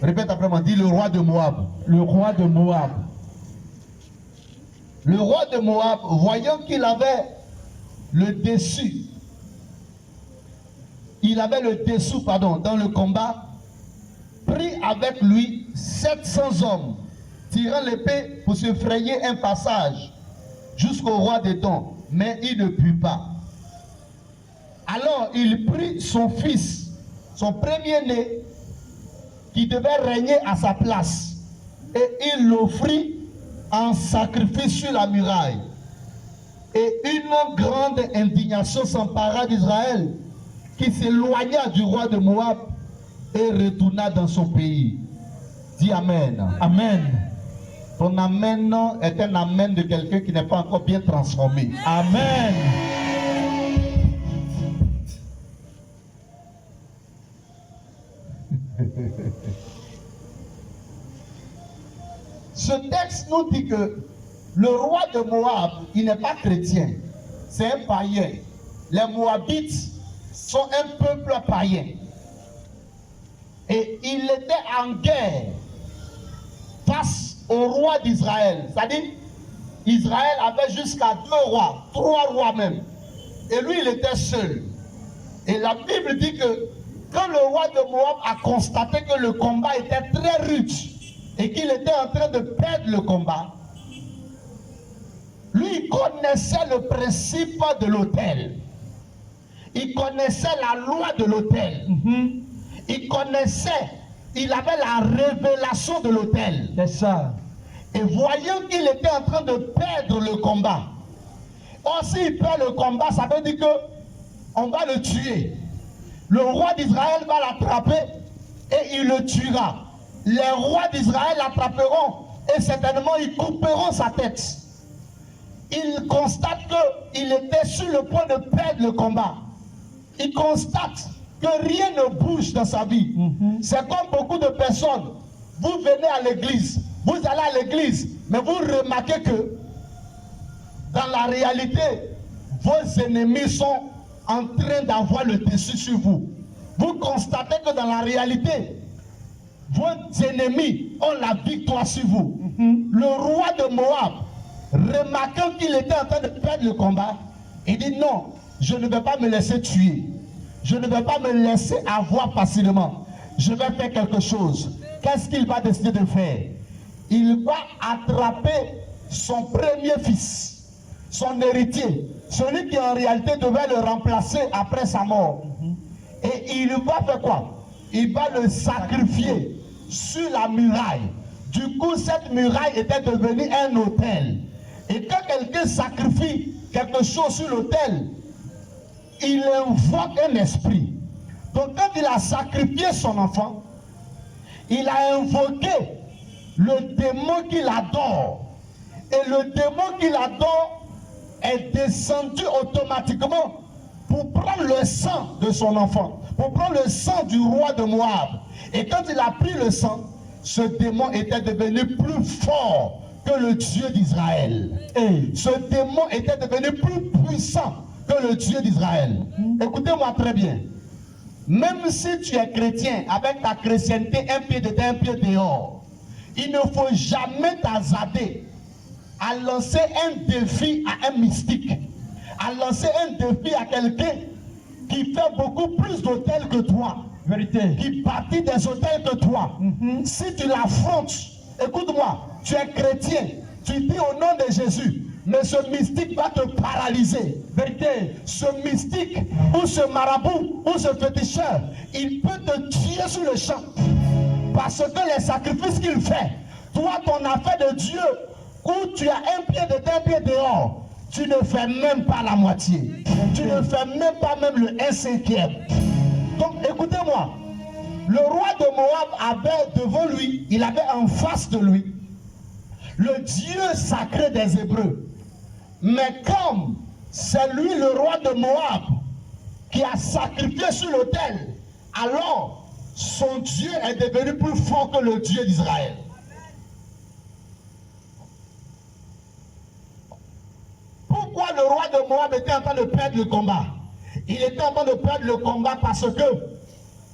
Répète après moi, dis le roi de Moab. Le roi de Moab. Le roi de Moab, voyant qu'il avait le dessus, dans le combat, prit avec lui 700 hommes, tirant l'épée pour se frayer un passage jusqu'au roi d'Édom, mais il ne put pas. Alors il prit son fils, son premier-né, qui devait régner à sa place, et il l'offrit en sacrifice sur la muraille. Et une grande indignation s'empara d'Israël, qui s'éloigna du roi de Moab et retourna dans son pays. Dis Amen. Amen. Ton Amen est un Amen de quelqu'un qui n'est pas encore bien transformé. Amen. Ce texte nous dit que le roi de Moab, il n'est pas chrétien, c'est un païen. Les Moabites sont un peuple païen. Et il était en guerre face au roi d'Israël. C'est-à-dire, Israël avait jusqu'à 2 rois, 3 rois même. Et lui, il était seul. Et la Bible dit que quand le roi de Moab a constaté que le combat était très rude et qu'il était en train de perdre le combat, lui, il connaissait le principe de l'autel. Il connaissait la loi de l'autel. Il connaissait, il avait la révélation de l'autel. C'est ça. Et voyant qu'il était en train de perdre le combat, aussi il perd le combat, ça veut dire qu'on va le tuer. Le roi d'Israël va l'attraper et il le tuera. Les rois d'Israël l'attraperont et certainement ils couperont sa tête. Il constate qu'il était sur le point de perdre le combat. Il constate que rien ne bouge dans sa vie. C'est comme beaucoup de personnes. Vous venez à l'église, vous allez à l'église, mais vous remarquez que dans la réalité, vos ennemis sont en train d'avoir le dessus sur vous. Vous constatez que dans la réalité, vos ennemis ont la victoire sur vous. Le roi de Moab, remarquant qu'il était en train de perdre le combat, il dit non, je ne vais pas me laisser tuer. Je ne vais pas me laisser avoir facilement. Je vais faire quelque chose. Qu'est-ce qu'il va décider de faire? Il va attraper son premier fils, son héritier, celui qui en réalité devait le remplacer après sa mort. Et il va faire quoi? Il va le sacrifier sur la muraille. Du coup, cette muraille était devenue un autel. Et quand quelqu'un sacrifie quelque chose sur l'autel, il invoque un esprit. Donc quand il a sacrifié son enfant, il a invoqué le démon qu'il adore. Et le démon qu'il adore est descendu automatiquement pour prendre le sang de son enfant, pour prendre le sang du roi de Moab. Et quand il a pris le sang, ce démon était devenu plus fort que le Dieu d'Israël. Et ce démon était devenu plus puissant que le Dieu d'Israël. Écoutez-moi très bien. Même si tu es chrétien, avec ta chrétienté, un pied dedans, un pied dehors, il ne faut jamais t'hasarder à lancer un défi à un mystique, à lancer un défi à quelqu'un qui fait beaucoup plus d'hôtels que toi, Vérité. qui bâtit des hôtels que toi. Si tu l'affrontes, écoute-moi, tu es chrétien, tu dis au nom de Jésus, mais ce mystique va te paralyser. Vérité, ce mystique ou ce marabout ou ce féticheur, il peut te tuer sur le champ. Parce que les sacrifices qu'il fait, toi, ton affaire de Dieu, où tu as un pied dedans, un pied dehors, tu ne fais même pas la moitié. Tu ne fais même pas même le 1/5. Donc écoutez-moi, le roi de Moab avait devant lui, il avait en face de lui, le Dieu sacré des Hébreux. Mais comme c'est lui le roi de Moab qui a sacrifié sur l'autel, alors son Dieu est devenu plus fort que le Dieu d'Israël. Pourquoi le roi de Moab était en train de perdre le combat? Il était en train de perdre le combat parce que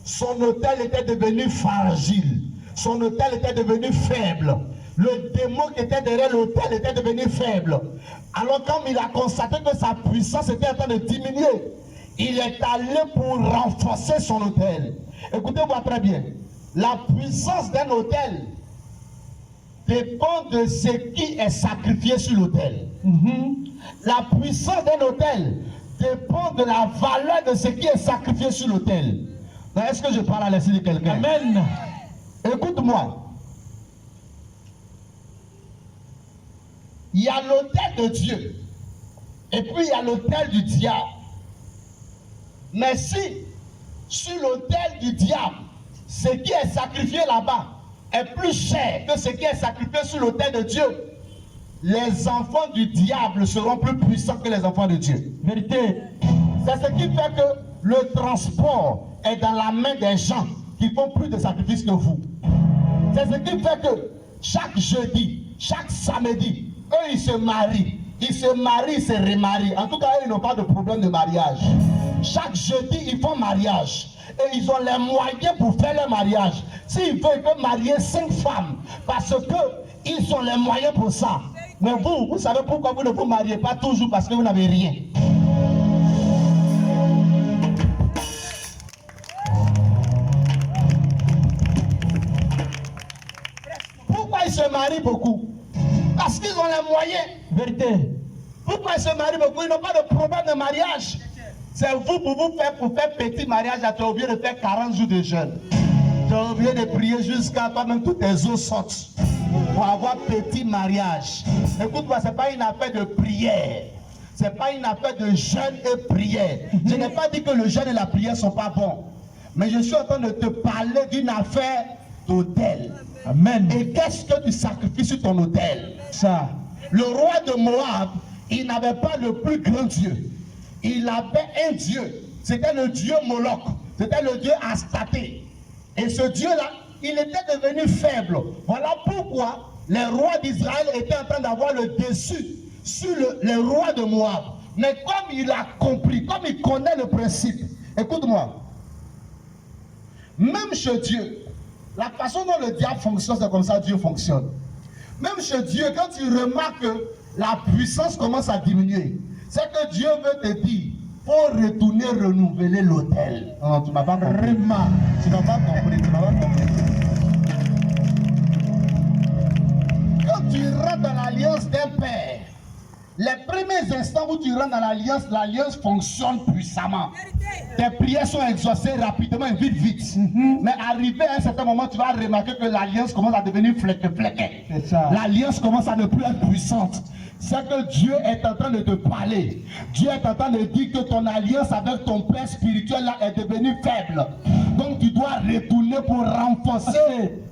son autel était devenu fragile. son autel était devenu faible. Le démon qui était derrière l'autel était devenu faible. Alors quand il a constaté que sa puissance était en train de diminuer, il est allé pour renforcer son autel. Écoutez-moi très bien. La puissance d'un autel dépend de ce qui est sacrifié sur l'autel. La puissance d'un autel dépend de la valeur de ce qui est sacrifié sur l'autel. Est-ce que je parle à l'esprit de quelqu'un? Amen. Écoute-moi. Il y a l'autel de Dieu. Et puis il y a l'autel du diable. Mais si, sur l'autel du diable, ce qui est sacrifié là-bas est plus cher que ce qui est sacrifié sur l'autel de Dieu, les enfants du diable seront plus puissants que les enfants de Dieu. Vérité. C'est ce qui fait que le transport est dans la main des gens qui font plus de sacrifices que vous. C'est ce qui fait que chaque jeudi, chaque samedi, eux ils se marient. Ils se marient, ils se remarient. En tout cas, ils n'ont pas de problème de mariage. Chaque jeudi, ils font mariage. Et ils ont les moyens pour faire leur mariage. S'ils veulent, ils peuvent marier 5 femmes. Parce qu'ils ont les moyens pour ça. Mais vous savez pourquoi vous ne vous mariez pas toujours? Parce que vous n'avez rien. Pourquoi ils se marient beaucoup? Parce qu'ils ont les moyens. Vérité. Pourquoi ils se marient beaucoup? Ils n'ont pas de problème de mariage. C'est vous pour faire petit mariage, tu as oublié de faire 40 jours de jeûne. Tu as oublié de prier jusqu'à toi-même toutes tes os sortent. Pour avoir petit mariage. Écoute-moi, ce n'est pas une affaire de prière. Ce n'est pas une affaire de jeûne et prière. Je n'ai pas dit que le jeûne et la prière ne sont pas bons. Mais je suis en train de te parler d'une affaire d'autel. Amen. Et qu'est-ce que tu sacrifies sur ton autel? Ça. Le roi de Moab, il n'avait pas le plus grand Dieu. Il avait un Dieu. C'était le Dieu Moloch. C'était le Dieu Astaté. Et ce Dieu-là, il était devenu faible. Voilà pourquoi les rois d'Israël étaient en train d'avoir le dessus sur les rois de Moab. Mais comme il a compris, comme il connaît le principe, écoute-moi. Même chez Dieu, la façon dont le diable fonctionne, c'est comme ça que Dieu fonctionne. Même chez Dieu, quand tu remarques que la puissance commence à diminuer, c'est que Dieu veut te dire, il faut retourner renouveler l'autel. Non, tu ne m'as pas compris. Tu n'as pas compris, tu n'as pas compris. Quand tu rentres dans l'alliance d'un père, les premiers instants où tu rentres dans l'alliance fonctionne puissamment. Tes prières sont exaucées rapidement et vite. Mais arrivé à un certain moment, tu vas remarquer que l'alliance commence à devenir flequée. L'alliance commence à ne plus être puissante. C'est que Dieu est en train de te parler. Dieu est en train de dire que ton alliance avec ton père spirituel là est devenue faible. Donc tu dois retourner pour renforcer.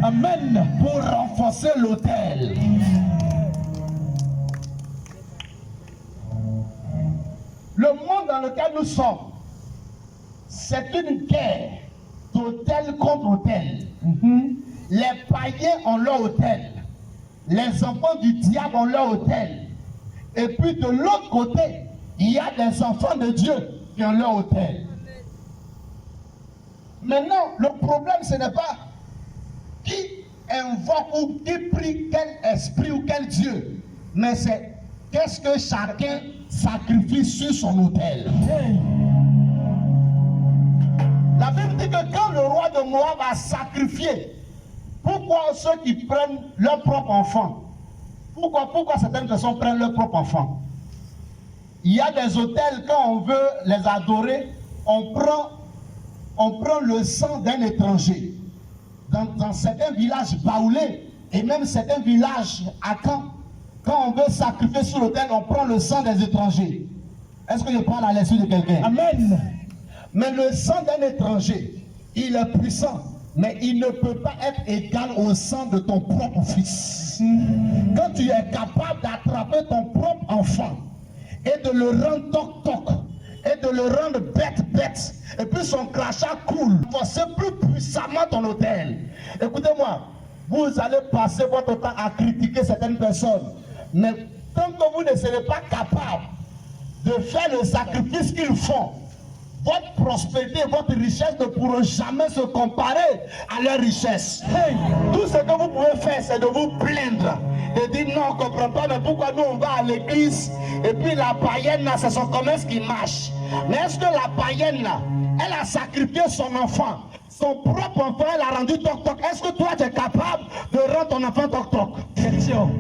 Amen. Pour renforcer l'autel. Le monde dans lequel nous sommes, c'est une guerre d'autel contre autel. Les païens ont leur autel. Les enfants du diable ont leur autel. Et puis de l'autre côté, il y a des enfants de Dieu qui ont leur autel. Maintenant, le problème, ce n'est pas qui invoque ou qui prie quel esprit ou quel Dieu, mais c'est qu'est-ce que chacun sacrifie sur son autel. La Bible dit que quand le roi de Moab a sacrifié, pourquoi ceux qui prennent leur propre enfant, pourquoi certaines personnes prennent leur propre enfant? Il y a des autels, quand on veut les adorer, on prend le sang d'un étranger. Dans certains villages baoulés, et même certains villages à Caen, quand on veut sacrifier sur l'autel, on prend le sang des étrangers. Est-ce que je parle à l'esprit de quelqu'un? Amen. Mais le sang d'un étranger, il est puissant, mais il ne peut pas être égal au sang de ton propre fils. Quand tu es capable d'attraper ton propre enfant et de le rendre toc-toc, et de le rendre bête, et puis son crachat coule, forcez plus puissamment ton autel. Écoutez-moi, vous allez passer votre temps à critiquer certaines personnes, mais tant que vous ne serez pas capable de faire le sacrifice qu'ils font, votre prospérité, votre richesse ne pourront jamais se comparer à leur richesse. Hey. Tout ce que vous pouvez faire, c'est de vous plaindre. De dire non, on ne comprend pas, mais pourquoi nous on va à l'église et puis la païenne, là, c'est son commerce qui marche. Mais est-ce que la païenne, là, elle a sacrifié son enfant, son propre enfant, elle a rendu toc-toc. Est-ce que toi, tu es capable de rendre ton enfant toc-toc? Question.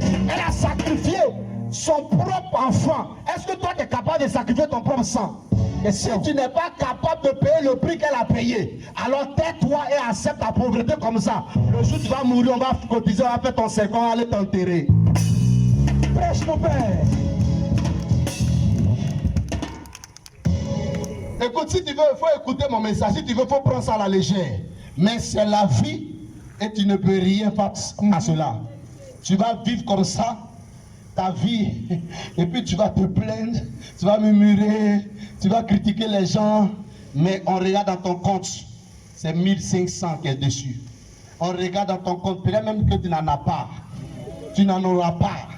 Elle a sacrifié son propre enfant. Est-ce que toi, tu es capable de sacrifier ton propre sang? Et si tu n'es pas capable de payer le prix qu'elle a payé, alors tais-toi et accepte ta pauvreté comme ça. Le jour où tu vas mourir, on va cotiser, on va faire ton cercle, on va aller t'enterrer. Prêche mon père. Écoute, si tu veux, il faut écouter mon message. Si tu veux, il faut prendre ça à la légère. Mais c'est la vie et tu ne peux rien faire à cela. Tu vas vivre comme ça, ta vie, et puis tu vas te plaindre, tu vas murmurer, tu vas critiquer les gens, mais on regarde dans ton compte, c'est 1500 qui est dessus. On regarde dans ton compte, peut-être même que tu n'en as pas. Tu n'en auras pas.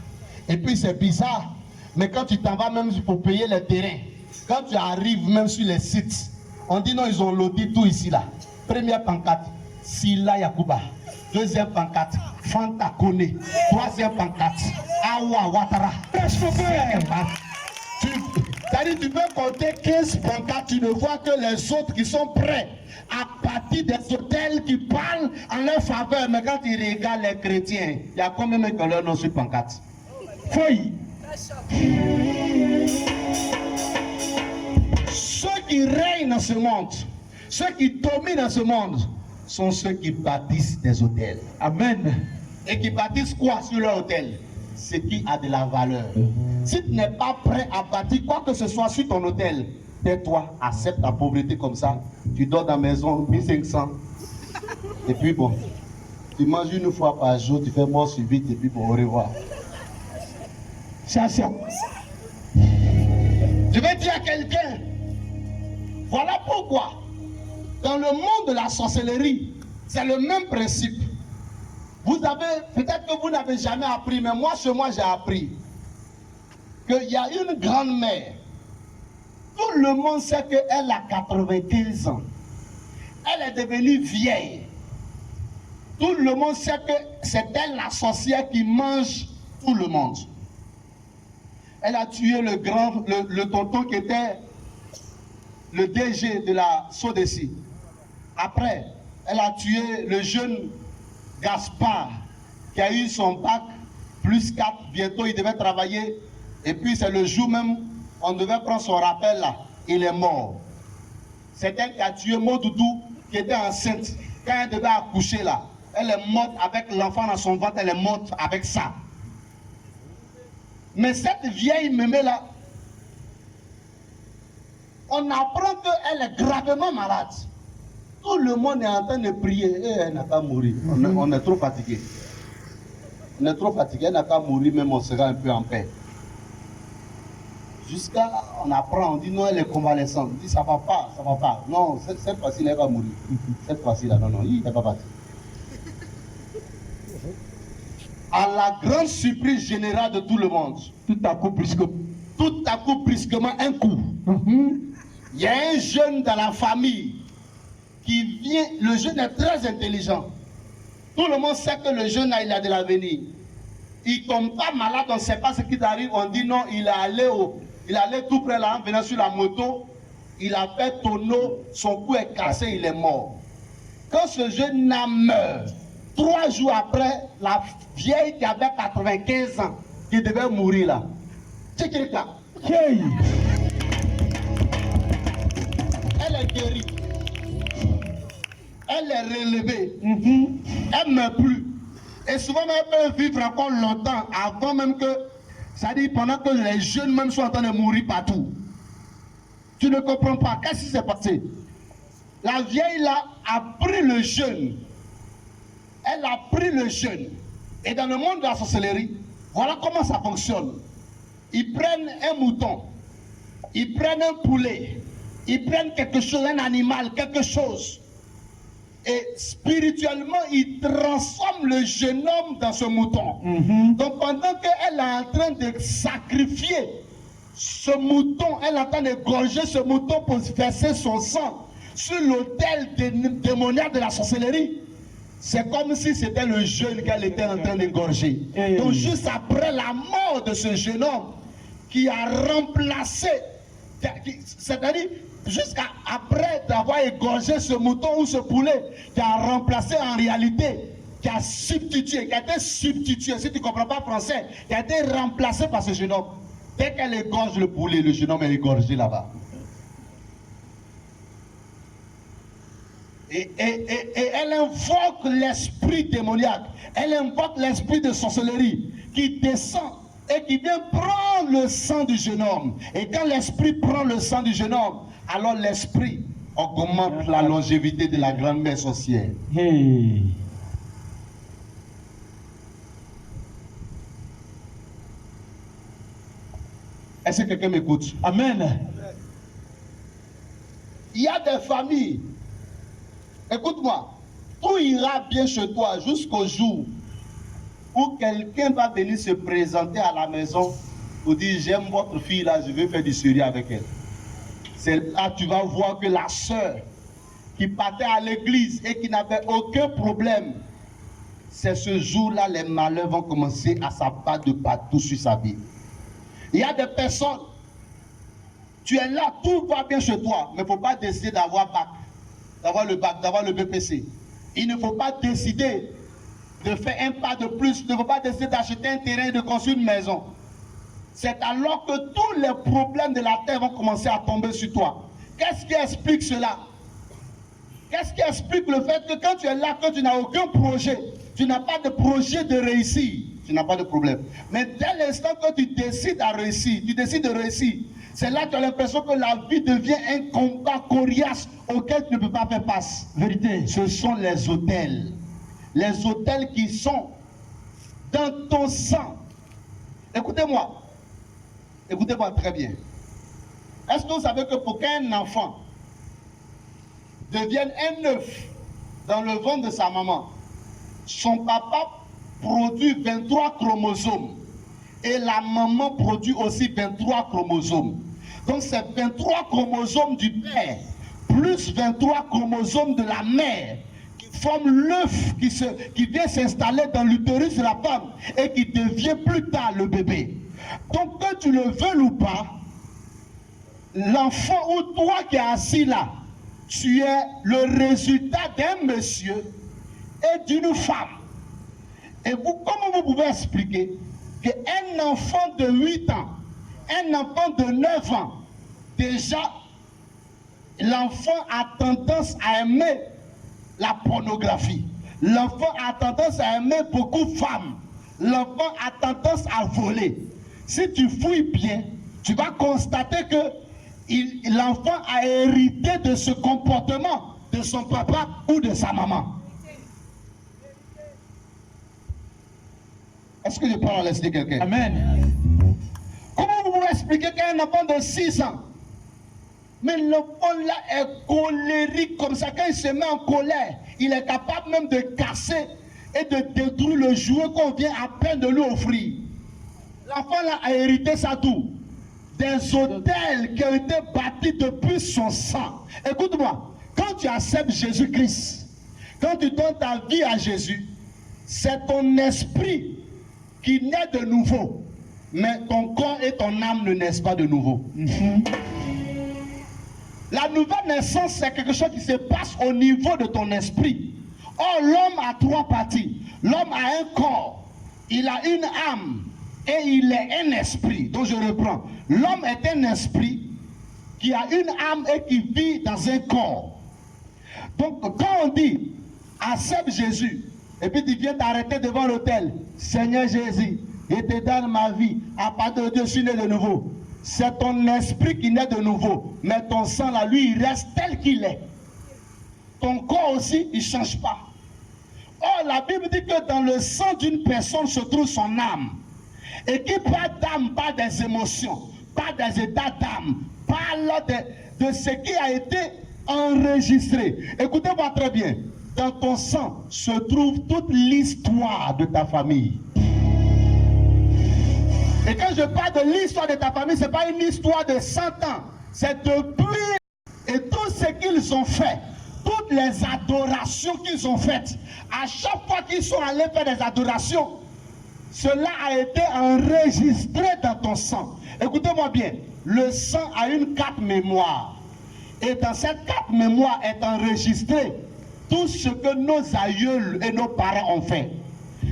Et puis c'est bizarre, mais quand tu t'en vas même pour payer les terrains, quand tu arrives même sur les sites, on dit non, ils ont loti tout ici là. Première pancarte, Sila Yakuba. Deuxième pancarte, Fanta Kone. Troisième pancarte, Awa Ouattara. C'est-à-dire tu peux compter 15 pancartes, tu ne vois que les autres qui sont prêts à partir des hôtels qui parlent en leur faveur. Mais quand ils regardent les chrétiens, il y a combien de gens leur nom sur pancarte? Feuille. Ceux qui règnent dans ce monde, ceux qui dominent dans ce monde, sont ceux qui bâtissent des hôtels. Amen. Et qui bâtissent quoi sur leur hôtel? Ce qui a de la valeur. Si tu n'es pas prêt à bâtir quoi que ce soit sur ton hôtel, tais-toi, accepte ta pauvreté comme ça. Tu dors dans la maison 1500. Et puis bon, tu manges une fois par jour, tu fais mort subite et puis bon, au revoir. Ça, c'est... Je vais dire à quelqu'un, voilà pourquoi, dans le monde de la sorcellerie, c'est le même principe. Vous avez, peut-être que vous n'avez jamais appris, mais moi, chez moi, j'ai appris qu'il y a une grand-mère. Tout le monde sait qu'elle a 95 ans. Elle est devenue vieille. Tout le monde sait que c'est elle la sorcière qui mange tout le monde. Elle a tué le tonton qui était le DG de la Sodeci. Après, elle a tué le jeune Gaspard qui a eu son bac plus 4. Bientôt, il devait travailler. Et puis, c'est le jour même, on devait prendre son rappel là. Il est mort. C'est elle qui a tué Modoudou qui était enceinte. Quand elle devait accoucher là, elle est morte avec l'enfant dans son ventre, elle est morte avec ça. Mais cette vieille mémé là, on apprend qu'elle est gravement malade. Tout le monde est en train de prier et elle n'a qu'à mourir. On est trop fatigué. On est trop fatigué, elle n'a qu'à mourir, même on sera un peu en paix. Jusqu'à, on apprend, on dit non, elle est convalescente. On dit ça va pas, ça va pas. Non, cette fois-ci, elle va mourir. Cette fois-ci là, non, il n'est pas parti. À la grande surprise générale de tout le monde, tout à coup brusquement, un coup. Il y a un jeune dans la famille qui vient, le jeune est très intelligent. Tout le monde sait que le jeune il a de l'avenir. Il ne tombe pas malade, on ne sait pas ce qui arrive. On dit non, il est allé tout près là, en venant sur la moto, il a fait tonneau, son cou est cassé, il est mort. Quand ce jeune meurt, 3 jours après, la vieille qui avait 95 ans, qui devait mourir là, elle est guérie. Elle est relevée. Elle ne meurt plus. Et souvent, elle peut vivre encore longtemps avant même que, c'est-à-dire pendant que les jeunes même sont en train de mourir partout. Tu ne comprends pas. Qu'est-ce qui s'est passé? La vieille là a pris le jeune. Elle a pris le jeune. Et dans le monde de la sorcellerie, voilà comment ça fonctionne. Ils prennent un mouton, ils prennent un poulet, ils prennent quelque chose, un animal, quelque chose. Et spirituellement, ils transforment le jeune homme dans ce mouton. Donc pendant qu'elle est en train de sacrifier ce mouton, elle est en train d'égorger ce mouton pour verser son sang sur l'autel démoniaque de la sorcellerie. C'est comme si c'était le jeune qu'elle était en train d'égorger. Donc juste après la mort de ce jeune homme qui a remplacé, c'est-à-dire jusqu'à après d'avoir égorgé ce mouton ou ce poulet, qui a remplacé en réalité, qui a substitué, qui a été substitué, si tu ne comprends pas français, qui a été remplacé par ce jeune homme. Dès qu'elle égorge le poulet, le jeune homme est égorgé là-bas. Et elle invoque l'esprit démoniaque, elle invoque l'esprit de sorcellerie qui descend et qui vient prendre le sang du jeune homme. Et quand l'esprit prend le sang du jeune homme, alors l'esprit augmente la longévité de la grand-mère sorcière. Hey. Est-ce que quelqu'un m'écoute? Amen. Il y a des familles. Écoute-moi, tout ira bien chez toi jusqu'au jour où quelqu'un va venir se présenter à la maison pour dire j'aime votre fille là, je veux faire du sérieux avec elle. C'est là que tu vas voir que la sœur qui partait à l'église et qui n'avait aucun problème, c'est ce jour-là les malheurs vont commencer à s'abattre de partout sur sa vie. Il y a des personnes, tu es là, tout va bien chez toi, mais il ne faut pas décider d'avoir bac, d'avoir le BPC. Il ne faut pas décider de faire un pas de plus, il ne faut pas décider d'acheter un terrain et de construire une maison. C'est alors que tous les problèmes de la terre vont commencer à tomber sur toi. Qu'est-ce qui explique cela? Qu'est-ce qui explique le fait que quand tu es là, que tu n'as aucun projet, tu n'as pas de projet de réussir, tu n'as pas de problème. Mais dès l'instant que tu décides à réussir, tu décides de réussir, c'est là que tu as l'impression que la vie devient un combat coriace auquel tu ne peux pas faire face. Vérité. Ce sont les autels. Les autels qui sont dans ton sang. Écoutez-moi. Écoutez-moi très bien. Est-ce que vous savez que pour qu'un enfant devienne un œuf dans le ventre de sa maman, son papa produit 23 chromosomes et la maman produit aussi 23 chromosomes. Donc c'est 23 chromosomes du père plus 23 chromosomes de la mère qui forment l'œuf qui vient s'installer dans l'utérus de la femme et qui devient plus tard le bébé. Donc que tu le veuilles ou pas, l'enfant ou toi qui es assis là, tu es le résultat d'un monsieur et d'une femme. Et vous, comment vous pouvez expliquer qu'un enfant de 8 ans, un enfant de 9 ans, déjà, l'enfant a tendance à aimer la pornographie. L'enfant a tendance à aimer beaucoup de femmes. L'enfant a tendance à voler. Si tu fouilles bien, tu vas constater que l'enfant a hérité de ce comportement de son papa ou de sa maman. Est-ce que je parle à l'esprit de quelqu'un? Amen. Comment vous pouvez expliquer qu'un enfant de 6 ans, mais l'enfant là est colérique comme ça, quand il se met en colère, il est capable même de casser et de détruire le jouet qu'on vient à peine de lui offrir. L'enfant là a hérité ça tout. Des autels qui ont été bâtis depuis son sang. Écoute-moi, quand tu acceptes Jésus-Christ, quand tu donnes ta vie à Jésus, c'est ton esprit qui naît de nouveau. Mais ton corps et ton âme ne naissent pas de nouveau. La nouvelle naissance, c'est quelque chose qui se passe au niveau de ton esprit. Or, l'homme a 3 parties. L'homme a un corps, il a une âme et il est un esprit. Donc je reprends. L'homme est un esprit qui a une âme et qui vit dans un corps. Donc quand on dit accepte Jésus, et puis tu viens t'arrêter devant l'autel, Seigneur Jésus, je te donne ma vie, à partir de Dieu, je suis né de nouveau. C'est ton esprit qui naît de nouveau, mais ton sang là, lui, il reste tel qu'il est. Ton corps aussi, il ne change pas. Or, la Bible dit que dans le sang d'une personne se trouve son âme. Et qui parle d'âme, parle des émotions, parle des états d'âme, parle de ce qui a été enregistré. Écoutez-moi très bien. Dans ton sang se trouve toute l'histoire de ta famille. Et quand je parle de l'histoire de ta famille, ce n'est pas une histoire de 100 ans. C'est depuis et tout ce qu'ils ont fait, toutes les adorations qu'ils ont faites, à chaque fois qu'ils sont allés faire des adorations, cela a été enregistré dans ton sang. Écoutez-moi bien, le sang a une carte mémoire. Et dans cette carte mémoire est enregistré tout ce que nos aïeuls et nos parents ont fait.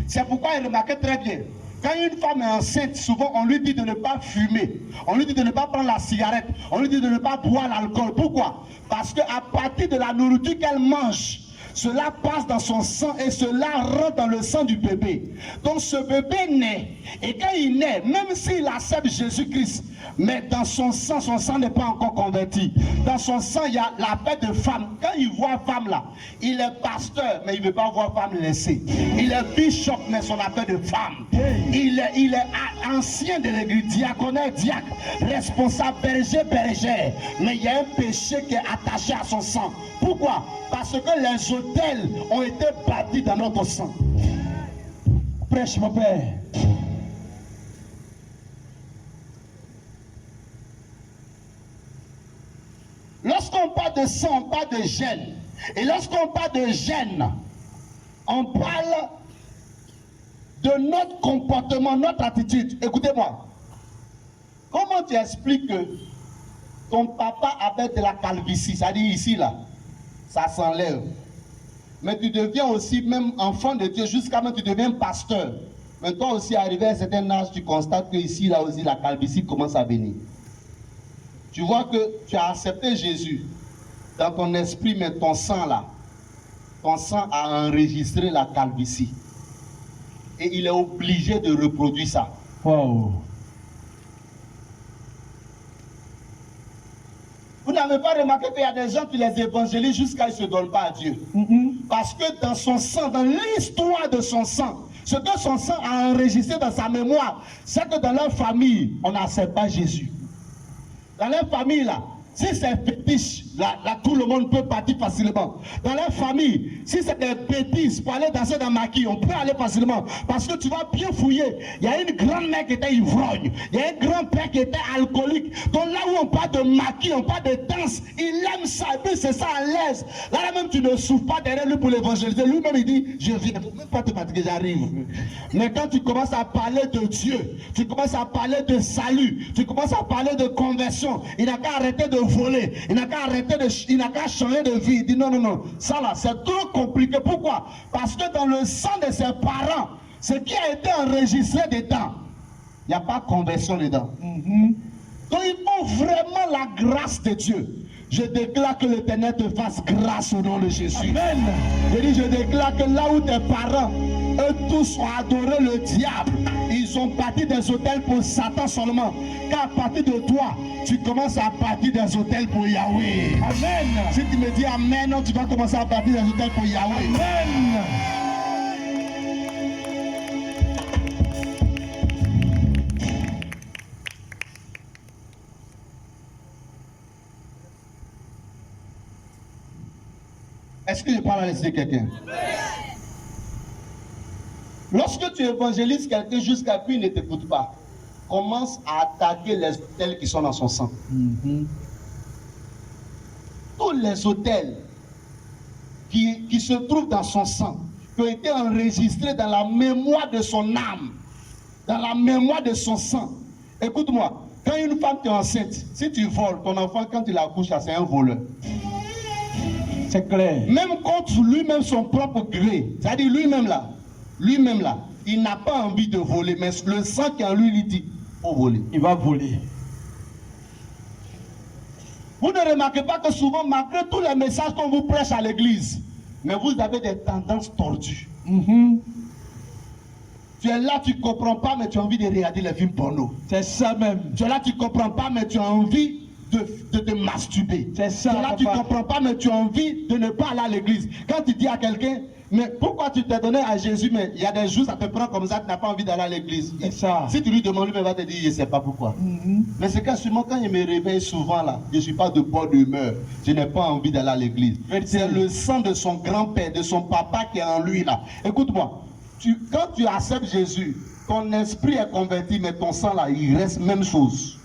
C'est pourquoi il remarquait très bien. Quand une femme est enceinte, souvent on lui dit de ne pas fumer, on lui dit de ne pas prendre la cigarette, on lui dit de ne pas boire l'alcool. Pourquoi? Parce qu'à partir de la nourriture qu'elle mange, cela passe dans son sang et cela rentre dans le sang du bébé. Donc ce bébé naît. Et quand il naît, même s'il accepte Jésus-Christ, mais dans son sang n'est pas encore converti. Dans son sang, il y a la paix de femme. Quand il voit femme là, il est pasteur, mais il ne veut pas voir femme laissée. Il est bishop, mais son appel de femme. Il est ancien de l'église, diaconnaire, diacre, responsable, berger, bergère. Mais il y a un péché qui est attaché à son sang. Pourquoi? Parce que les autels ont été bâtis dans notre sang. Prêche, mon père. Lorsqu'on parle de sang, on parle de gène. Et lorsqu'on parle de gène, on parle de notre comportement, notre attitude. Écoutez-moi. Comment tu expliques que ton papa avait de la calvitie, c'est-à-dire ici, là, ça s'enlève. Mais tu deviens aussi même enfant de Dieu, jusqu'à même tu deviens pasteur. Mais toi aussi, arrivé à un certain âge, tu constates que ici, là aussi, la calvitie commence à venir. Tu vois que tu as accepté Jésus dans ton esprit, mais ton sang là, ton sang a enregistré la calvitie. Et il est obligé de reproduire ça. Wow. Vous n'avez pas remarqué qu'il y a des gens qui les évangélisent jusqu'à ce qu'ils ne se donnent pas à Dieu. Parce que dans son sang, dans l'histoire de son sang, ce que son sang a enregistré dans sa mémoire, c'est que dans leur famille, on n'accepte pas Jésus. Dans leur famille, là, si c'est fétiche, là, tout le monde peut partir facilement. Dans leur famille, si c'est des bêtises pour aller danser dans maquis, on peut aller facilement. Parce que tu vas bien fouiller. Il y a une grand-mère qui était ivrogne. Il y a un grand-père qui était alcoolique. Donc là où on parle de maquis, on parle de danse, il aime ça, et puis c'est ça à l'aise. Là même, tu ne souffres pas derrière lui pour l'évangéliser. Lui-même, il dit, je viens, il ne faut même pas te fatiguer, j'arrive. Mais quand tu commences à parler de Dieu, tu commences à parler de salut, tu commences à parler de conversion, il n'a qu'à arrêter de voler, il n'a qu'à arrêter il n'a qu'à changer de vie. Il dit non, non, non, ça là, c'est trop compliqué. Pourquoi? Parce que dans le sang de ses parents, ce qui a été enregistré dedans, il n'y a pas de conversion dedans. Donc il faut vraiment la grâce de Dieu. Je déclare que l'Éternel te fasse grâce au nom de Jésus. Amen. Je dis, je déclare que là où tes parents, eux tous ont adoré le diable, ils ont bâti des hôtels pour Satan seulement. Qu'à partir de toi, tu commences à bâtir des hôtels pour Yahweh. Amen. Si tu me dis Amen, tu vas commencer à bâtir des hôtels pour Yahweh. Amen. Est-ce que je parle à l'esprit de quelqu'un? Lorsque tu évangélises quelqu'un jusqu'à ce qu'il ne t'écoute pas, commence à attaquer les hôtels qui sont dans son sang. Tous les hôtels qui se trouvent dans son sang, qui ont été enregistrés dans la mémoire de son âme, dans la mémoire de son sang. Écoute-moi, quand une femme est enceinte, si tu voles, ton enfant, quand tu l'accouches, c'est un voleur. C'est clair. Même contre lui-même son propre gré, c'est-à-dire lui-même là, il n'a pas envie de voler, mais le sang qui en lui, lui dit, faut voler. Il va voler. Vous ne remarquez pas que souvent, malgré tous les messages qu'on vous prêche à l'église, mais vous avez des tendances tordues. Tu es là, tu ne comprends pas, mais tu as envie de regarder les films porno. C'est ça même. Tu es là, tu ne comprends pas, mais tu as envie de te masturber. C'est ça. Tu es là, tu ne comprends pas, mais tu as envie de ne pas aller à l'église. Quand tu dis à quelqu'un, mais pourquoi tu t'es donné à Jésus, mais il y a des jours, ça te prend comme ça, tu n'as pas envie d'aller à l'église. C'est ça. Si tu lui demandes, lui, il va te dire, je ne sais pas pourquoi. Mais c'est qu'assurément, quand il me réveille souvent là, je ne suis pas de bonne humeur, je n'ai pas envie d'aller à l'église. C'est le sang de son grand-père, de son papa qui est en lui là. Écoute-moi, quand tu acceptes Jésus, ton esprit est converti, mais ton sang là, il reste même chose.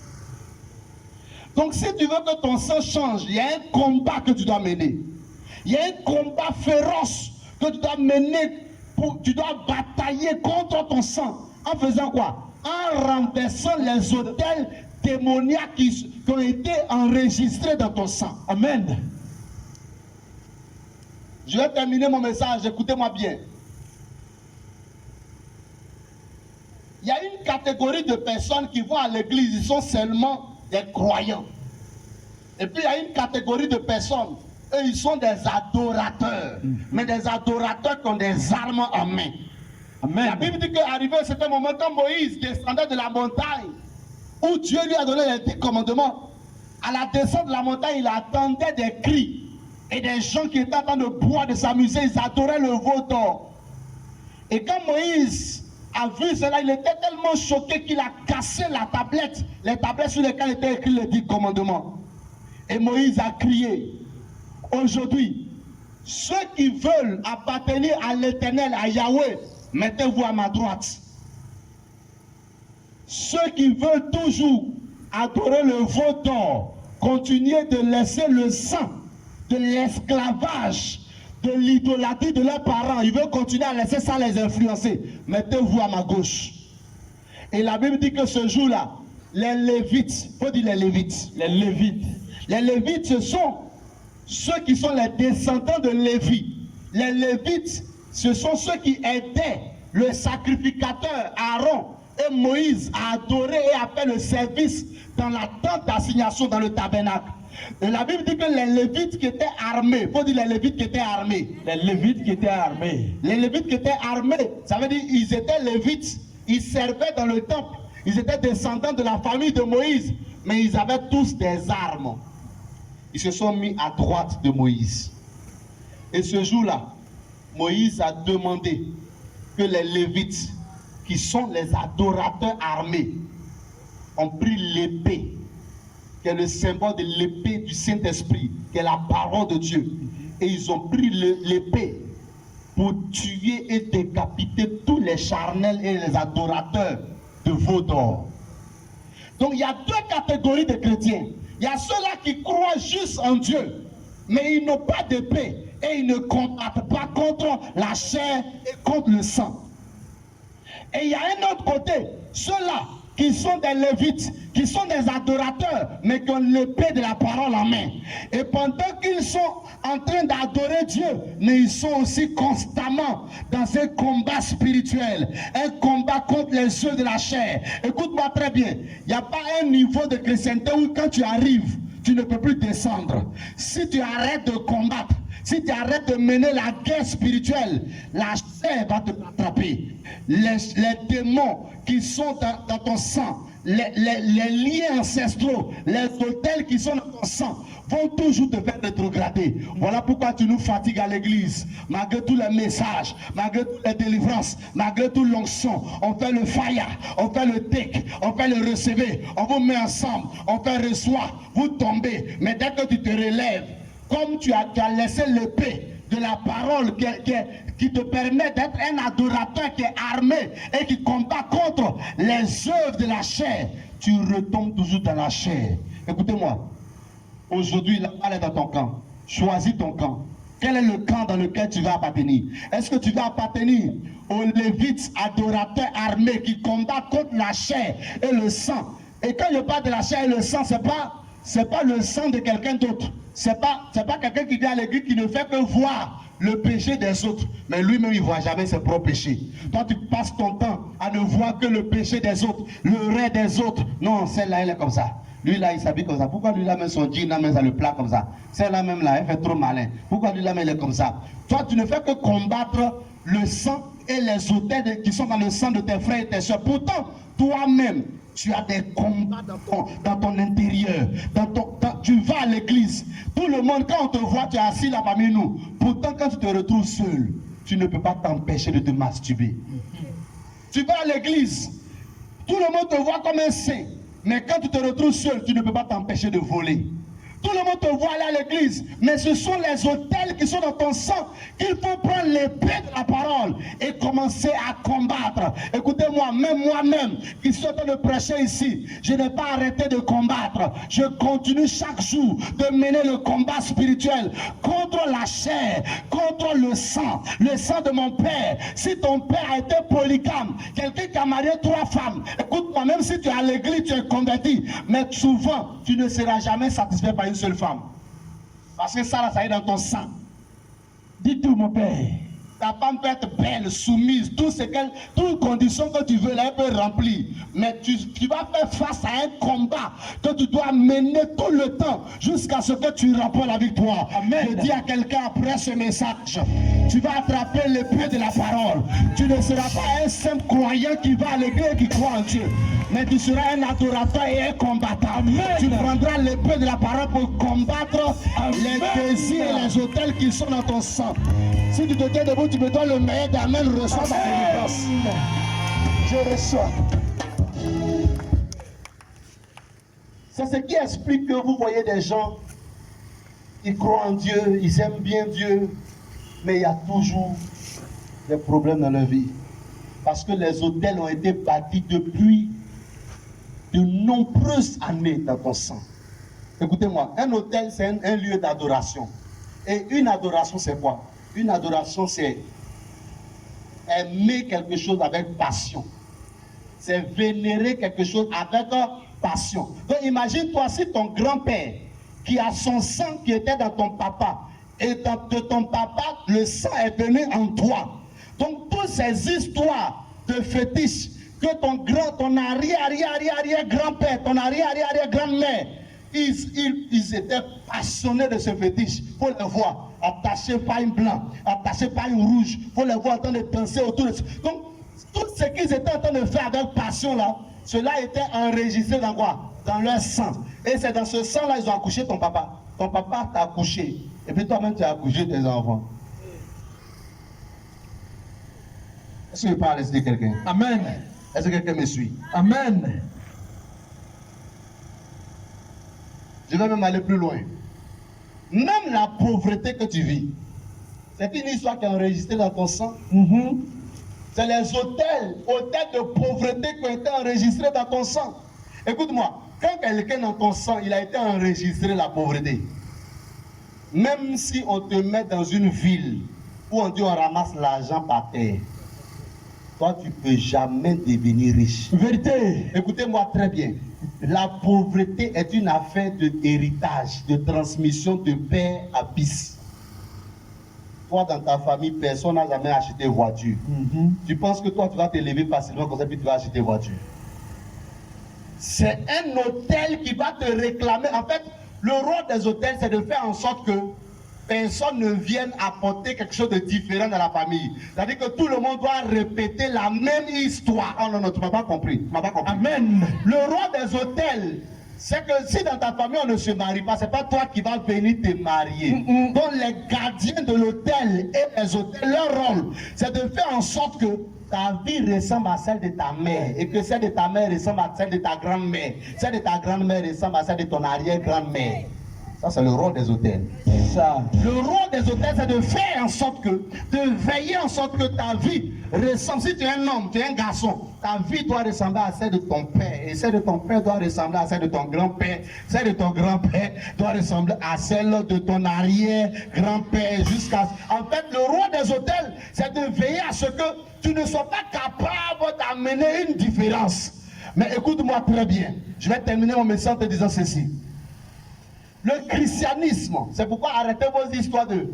Donc si tu veux que ton sang change, il y a un combat que tu dois mener. Il y a un combat féroce que tu dois mener, tu dois batailler contre ton sang. En faisant quoi? En renversant les autels démoniaques qui ont été enregistrés dans ton sang. Amen. Je vais terminer mon message, écoutez-moi bien. Il y a une catégorie de personnes qui vont à l'église, ils sont seulement des croyants. Et puis il y a une catégorie de personnes, eux ils sont des adorateurs, mais des adorateurs qui ont des armes en main. Amen. La Bible dit qu'arrivé à un certain moment, quand Moïse descendait de la montagne, où Dieu lui a donné les 10 commandements, à la descente de la montagne, il attendait des cris. Et des gens qui étaient en train de boire, de s'amuser, ils adoraient le veau d'or. Et quand Moïse a vu cela, il était tellement choqué qu'il a cassé la tablette, les tablettes sur lesquelles étaient écrits les 10 commandements. Et Moïse a crié, aujourd'hui, ceux qui veulent appartenir à l'Éternel, à Yahweh, mettez-vous à ma droite. Ceux qui veulent toujours adorer le veau d'or, continuez de laisser le sang de l'esclavage, de l'idolâtrie de leurs parents. Ils veulent continuer à laisser ça les influencer. Mettez-vous à ma gauche. Et la Bible dit que ce jour-là, les Lévites, il faut dire les Lévites. Les Lévites, ce sont ceux qui sont les descendants de Lévi. Les Lévites, ce sont ceux qui aidaient le sacrificateur Aaron et Moïse à adorer et à faire le service dans la tente d'assignation dans le tabernacle. Et la Bible dit que les Lévites qui étaient armés, il faut dire les Lévites qui étaient armés. Les Lévites qui étaient armés. Les Lévites qui étaient armés, ça veut dire qu'ils étaient Lévites, ils servaient dans le temple, ils étaient descendants de la famille de Moïse, mais ils avaient tous des armes. Ils se sont mis à droite de Moïse. Et ce jour-là, Moïse a demandé que les Lévites, qui sont les adorateurs armés, ont pris l'épée, qui est le symbole de l'épée du Saint-Esprit, qui est la parole de Dieu. Et ils ont pris l'épée pour tuer et décapiter tous les charnels et les adorateurs de veau d'or. Donc il y a deux catégories de chrétiens. Il y a ceux-là qui croient juste en Dieu, mais ils n'ont pas d'épée et ils ne combattent pas contre la chair et contre le sang. Et il y a un autre côté, ceux-là qui sont des Lévites, qui sont des adorateurs, mais qui ont l'épée de la parole en main. Et pendant qu'ils sont en train d'adorer Dieu, mais ils sont aussi constamment dans un combat spirituel, un combat contre les œufs de la chair. Écoute-moi très bien, il n'y a pas un niveau de chrétienté où quand tu arrives, tu ne peux plus descendre. Si tu arrêtes de combattre, si tu arrêtes de mener la guerre spirituelle, la chair va te rattraper. Les démons qui sont dans ton sang, les liens ancestraux, les autels qui sont dans ton sang, vont toujours te faire rétrograder. Voilà pourquoi tu nous fatigues à l'église. Malgré tous les messages, malgré toutes les délivrances, malgré tout l'onction, on fait le fire, on fait le take, on fait le recevoir, on vous met ensemble, on fait reçoit, vous tombez. Mais dès que tu te relèves, comme tu as laissé l'épée de la parole qui te permet d'être un adorateur qui est armé et qui combat contre les œuvres de la chair, tu retombes toujours dans la chair. Écoutez-moi, aujourd'hui la balle est dans ton camp. Choisis ton camp. Quel est le camp dans lequel tu vas appartenir? Est-ce que tu vas appartenir aux Lévites adorateurs armés qui combattent contre la chair et le sang? Et quand je parle de la chair et le sang, c'est pas le sang de quelqu'un d'autre. C'est pas quelqu'un qui vient à l'église qui ne fait que voir le péché des autres, mais lui-même il ne voit jamais ses propres péchés. Toi tu passes ton temps à ne voir que le péché des autres, le rêve des autres. Non, celle-là elle est comme ça. Lui là il s'habille comme ça. Pourquoi lui là même son jean là même ça le plat comme ça? Celle-là même là elle fait trop malin. Pourquoi lui là même elle est comme ça? Toi tu ne fais que combattre le sang et les autels qui sont dans le sang de tes frères et tes soeurs. Pourtant toi-même tu as des combats dans ton intérieur. Tu vas à l'église. Tout le monde, quand on te voit, tu es assis là parmi nous. Pourtant, quand tu te retrouves seul, tu ne peux pas t'empêcher de te masturber. Tu vas à l'église. Tout le monde te voit comme un saint. Mais quand tu te retrouves seul, tu ne peux pas t'empêcher de voler. Tout le monde te voit aller à l'église, mais ce sont les autels qui sont dans ton sang qu'il faut prendre l'épée de la parole et commencer à combattre. Écoutez-moi, même moi-même qui suis en train de prêcher ici, je n'ai pas arrêté de combattre. Je continue chaque jour de mener le combat spirituel contre la chair, contre le sang de mon père. Si ton père a été polygame, quelqu'un qui a marié 3 femmes, écoute-moi, même si tu es à l'église, tu es converti, mais souvent, tu ne seras jamais satisfait par une seule femme. Parce que ça, là, ça est dans ton sang. Dis tout, mon père. Ta femme peut être belle, soumise, toute condition que tu veux, là, elle peut remplir. Mais tu vas faire face à un combat que tu dois mener tout le temps jusqu'à ce que tu remportes la victoire. Amen. Je dis à quelqu'un après ce message, tu vas attraper l'épée de la parole. Tu ne seras pas un simple croyant qui va à l'église et qui croit en Dieu. Mais tu seras un adorateur et un combattant. Amen. Tu prendras l'épée de la parole pour combattre les désirs et les autels qui sont dans ton sang. Si tu te tiens debout, tu me dois le meilleur d'Amen, reçois ma délivrance. Je reçois. C'est ce qui explique que vous voyez des gens, ils croient en Dieu, ils aiment bien Dieu, mais il y a toujours des problèmes dans leur vie. Parce que les autels ont été bâtis depuis de nombreuses années dans ton sang. Écoutez-moi, un autel, c'est un lieu d'adoration. Et une adoration, c'est quoi? Une adoration, c'est aimer quelque chose avec passion. C'est vénérer quelque chose avec passion. Donc imagine-toi si ton grand-père, qui a son sang qui était dans ton papa, et de ton papa, le sang est venu en toi. Donc toutes ces histoires de fétiches que ton arrière-grand-père, ton arrière-grand-mère, ils étaient passionnés de ce fétiche. Il faut les voir attachés par une blanc, attachés par une rouge. Il faut les voir en train de danser autour de ça. Donc, tout ce qu'ils étaient en train de faire avec passion là, cela était enregistré dans quoi? Dans leur sang. Et c'est dans ce sang là ils ont accouché ton papa. Ton papa t'a accouché. Et puis toi-même tu as accouché tes enfants. Est-ce que je parle de quelqu'un? Amen. Est-ce que quelqu'un me suit? Amen. Je vais même aller plus loin. Même la pauvreté que tu vis, c'est une histoire qui est enregistrée dans ton sang. C'est les autels de pauvreté qui ont été enregistrés dans ton sang. Écoute-moi, quand quelqu'un dans ton sang, il a été enregistré la pauvreté, même si on te met dans une ville où on dit on ramasse l'argent par terre, toi tu ne peux jamais devenir riche. Vérité. Écoutez-moi très bien. La pauvreté est une affaire d'héritage, de transmission de père à fils. Toi, dans ta famille, personne n'a jamais acheté voiture. Tu penses que toi, tu vas te lever facilement comme ça, puis tu vas acheter voiture. C'est un hôtel qui va te réclamer. En fait, le rôle des hôtels, c'est de faire en sorte que personne ne vienne apporter quelque chose de différent dans la famille. C'est-à-dire que tout le monde doit répéter la même histoire. Oh non, non, tu ne m'as pas compris. Tu m'as pas compris. Amen. Le rôle des hôtels, c'est que si dans ta famille on ne se marie pas, ce n'est pas toi qui vas venir te marier. Donc les gardiens de l'hôtel et les hôtels, leur rôle, c'est de faire en sorte que ta vie ressemble à celle de ta mère et que celle de ta mère ressemble à celle de ta grand-mère. Celle de ta grand-mère ressemble à celle de ton arrière-grand-mère. Ça, c'est le rôle des hôtels. Ça. Le rôle des hôtels, c'est de faire en sorte que, de veiller en sorte que ta vie ressemble. Si tu es un homme, tu es un garçon, ta vie doit ressembler à celle de ton père. Et celle de ton père doit ressembler à celle de ton grand-père. Celle de ton grand-père doit ressembler à celle de ton arrière-grand-père. Jusqu'à. En fait, le rôle des hôtels, c'est de veiller à ce que tu ne sois pas capable d'amener une différence. Mais écoute-moi très bien. Je vais terminer mon message en te disant ceci. Le christianisme, c'est pourquoi arrêtez vos histoires de...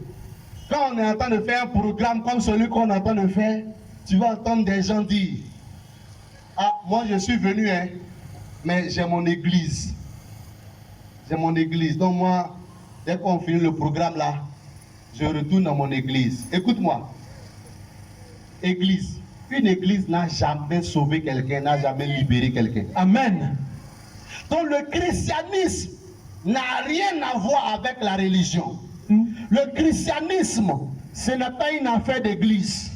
Quand on est en train de faire un programme comme celui qu'on est en train de faire, tu vas entendre des gens dire, ah, moi je suis venu, hein, mais j'ai mon église. J'ai mon église. Donc moi, dès qu'on finit le programme là, je retourne dans mon église. Écoute-moi. Église. Une église n'a jamais sauvé quelqu'un, n'a jamais libéré quelqu'un. Amen. Donc le christianisme n'a rien à voir avec la religion. Le christianisme, ce n'est pas une affaire d'église.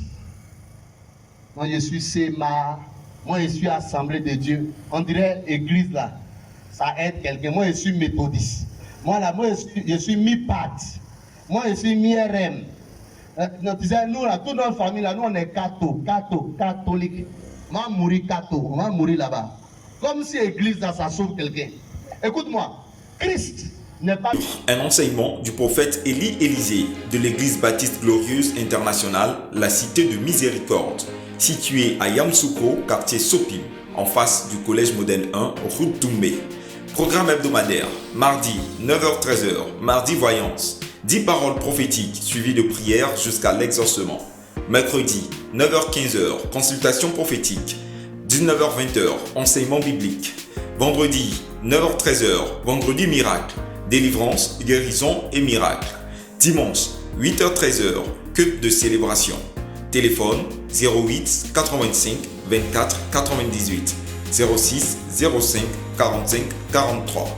Moi je suis Séma, moi je suis Assemblée de Dieu. On dirait église là, ça aide quelqu'un. Moi je suis méthodiste. Moi, là, je suis mi-pat. Moi, je suis mi-RM. Nous, là, toute notre famille, là, nous, on est catholique. On va mourir on va mourir là-bas. Comme si l'église, là, ça sauve quelqu'un. Écoute-moi, Christ n'est pas... Un enseignement du prophète Élie Élisée de l'église baptiste glorieuse internationale, la cité de miséricorde, située à Yamoussoukro, quartier Sopim, en face du collège moderne 1, route Doumbé. Programme hebdomadaire, mardi 9h-13h, mardi voyance, 10 paroles prophétiques suivies de prières jusqu'à l'exaucement. Mercredi 9h-15h, consultation prophétique, 19h-20h, enseignement biblique. Vendredi 9h-13h, vendredi miracle, délivrance, guérison et miracle. Dimanche 8h-13h, culte de célébration. Téléphone 08 85 24 98 06 05 45 43.